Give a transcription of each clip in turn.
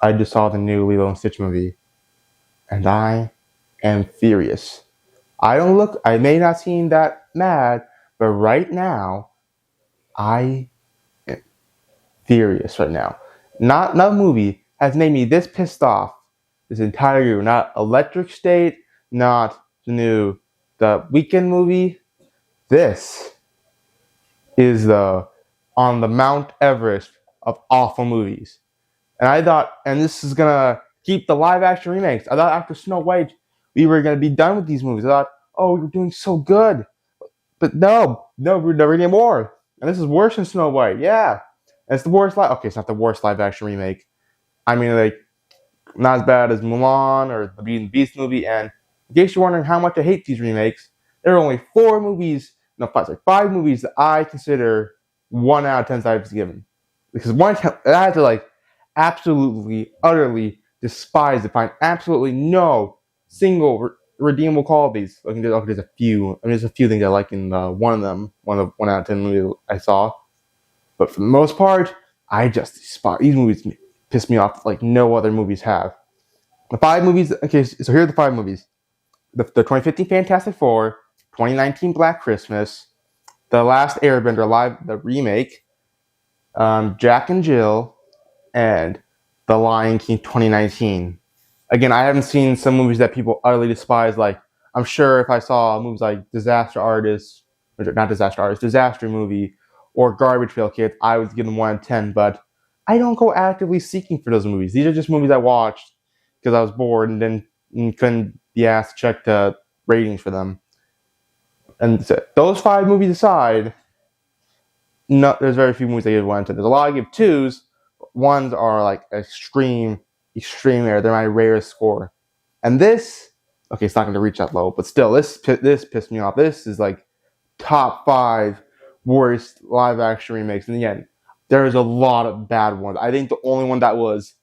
I just saw the new Lilo and Stitch movie, and I am furious. I may not seem that mad, but right now, I am furious right now. Not a movie has made me this pissed off this entire year. Not Electric State, not the Weekend movie. This is the on the Mount Everest of awful movies. And I thought, and this is gonna keep the live action remakes. I thought after Snow White, we were gonna be done with these movies. I thought, oh, we were doing so good, but no, we're never getting more. And this is worse than Snow White. Yeah, and it's the worst live. Okay, it's not the worst live action remake. I mean, like not as bad as Mulan or the Beauty and the Beast movie. And in case you're wondering how much I hate these remakes, there are only four movies, no, five movies that I consider 1 out of 10 stars given. Because I had to like absolutely, utterly despise it, find absolutely no single redeemable qualities. There's a few. I mean, there's a few things I like in one of them, one 1 out of 10 movie I saw. But for the most part, I just despise these movies. Piss me off like no other movies have. The five movies. Okay, so here are the five movies: the 2015 Fantastic Four, 2019 Black Christmas, The Last Airbender the remake, Jack and Jill, and The Lion King 2019. Again, I haven't seen some movies that people utterly despise. Like I'm sure if I saw movies like Disaster Artist, or not Disaster Artist, Disaster Movie, or Garbage Pail Kids, I would give them 1 out of 10. But I don't go actively seeking for those movies. These are just movies I watched because I was bored and then couldn't be asked to check the ratings for them. And so those five movies aside, no, there's very few movies I give 1 out of 10. There's a lot I give twos. Ones are like extreme rare. They're my rarest score. And this, okay, it's not going to reach that low, but still, this pissed me off. This is like top 5 worst live action remakes. In the end, there's a lot of bad ones. I think the only one that was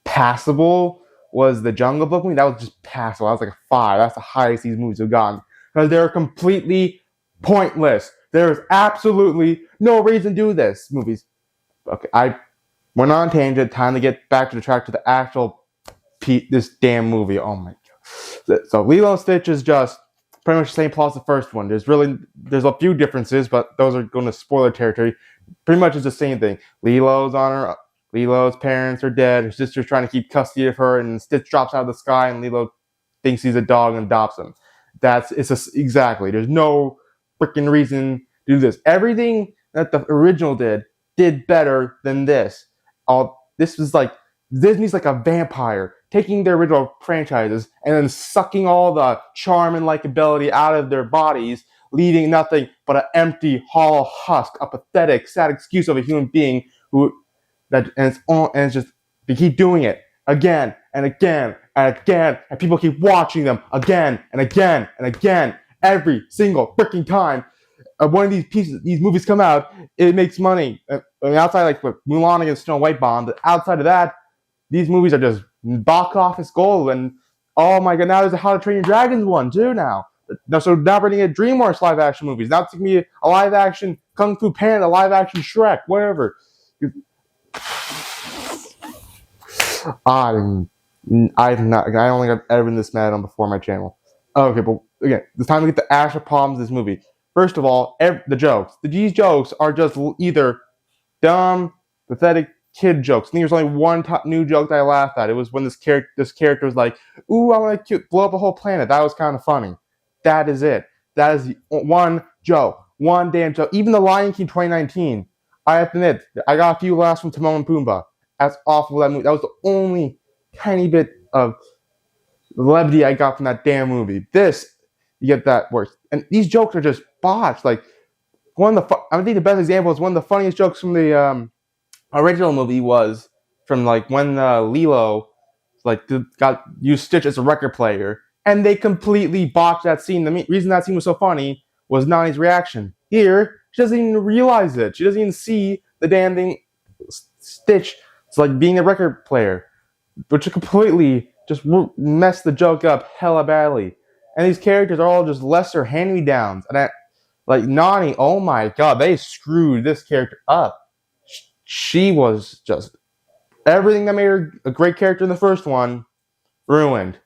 passable was the Jungle Book movie. That was just passable. That was like a 5. That's the highest these movies have gone. Because they're completely pointless. There's absolutely no reason to do this. Movies. Okay, I went on a tangent. Time to get back to the track to the actual this damn movie. Oh my god. So Lilo and Stitch is just pretty much the same plot as the first one. There's a few differences, but those are going to spoiler territory. Pretty much it's the same thing. Lilo's parents are dead. Her sister's trying to keep custody of her, and Stitch drops out of the sky, and Lilo thinks he's a dog and adopts him. Exactly. There's no freaking reason to do this. Everything that the original did better than this. This was like Disney's like a vampire taking their original franchises and then sucking all the charm and likability out of their bodies, leaving nothing but an empty, hollow husk, a pathetic, sad excuse of a human being and it's just they keep doing it again and again and again, and people keep watching them again and again and again every single freaking time. One of these movies come out, it makes money. I mean, outside like Mulan against Snow White bomb, but outside of that, these movies are just box office gold. And oh my god, now there's a How to Train Your Dragons one too now. So now we're going to get DreamWorks live action movies. Now it's going to be a live action Kung Fu Panda, a live action Shrek, whatever. I don't think I've ever been this mad on before my channel. Okay, but again, it's time to get the actual problems of this movie. First of all, these jokes are just either dumb, pathetic kid jokes. I think there's only one new joke that I laughed at. It was when this character was like, "Ooh, I want to blow up a whole planet." That was kind of funny. That is it. That is the one joke. One damn joke. Even the Lion King 2019, I have to admit, I got a few laughs from Timon and Pumbaa. That's awful. That movie. That was the only tiny bit of levity I got from that damn movie. This, you get that worse. And these jokes are just botched. Like I think the best example is one of the funniest jokes from the original movie was from like when Lilo used Stitch as a record player, and they completely botched that scene. The reason that scene was so funny was Nani's reaction. Here, she doesn't even realize it. She doesn't even see the damn thing. Stitch, it's like being a record player, which completely just messed the joke up hella badly. And these characters are all just lesser hand-me-downs. And like Nani, oh my god, they screwed this character up. She was just Everything that made her a great character in the first one, ruined.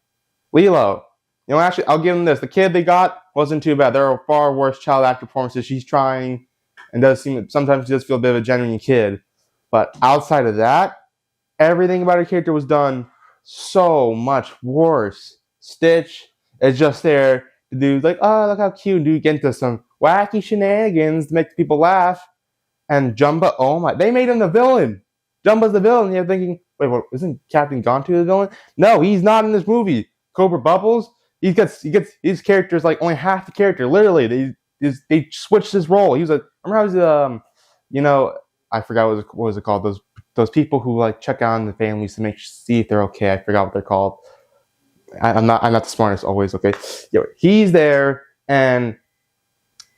LILO. Actually, I'll give them this. The kid they got wasn't too bad. There are far worse child actor performances. She's trying and does seem sometimes she does feel a bit of a genuine kid. But outside of that, everything about her character was done so much worse. Stitch is just there to do like, oh, look how cute, do get into some wacky shenanigans to make people laugh. And Jumba, oh my, they made him the villain. Jumba's the villain. You're thinking, wait, what? Isn't Captain Gontu the villain? No, he's not in this movie. Cobra Bubbles, he gets his character's like only half the character. Literally, they switched his role. He was like, remember how he was I forgot what was it called? Those people who like check on the families to see if they're okay. I forgot what they're called. I'm not the smartest always. Okay, he's there and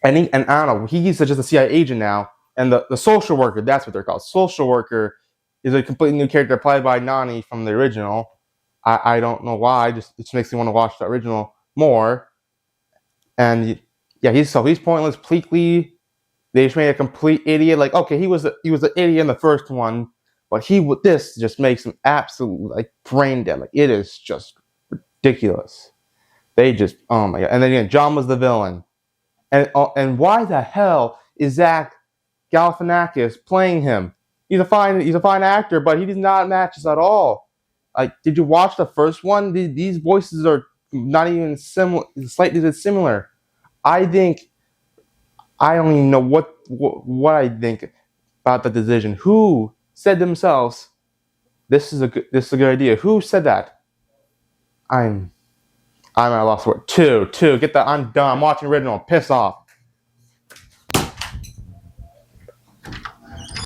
I don't know. He's just a CIA agent now. And the social worker, that's what they're called. Social worker is a completely new character played by Nani from the original. I don't know why. It just makes me want to watch the original more. And yeah, he's pointless. Pleakley, they just made a complete idiot. Like, okay, he was an idiot in the first one, but this just makes him absolutely like brain dead. Like, it is just ridiculous. They just, oh my god. And then again, John was the villain. And why the hell is Zach Galifianakis playing him? He's a fine actor, but he does not match us at all. Like, did you watch the first one? These voices are not even similar, slightly similar. I think I don't even know what I think about the decision. Who said themselves, this is a good idea? Who said that? I'm at a loss for it. Two. Get that. I'm done. I'm watching original. Piss off.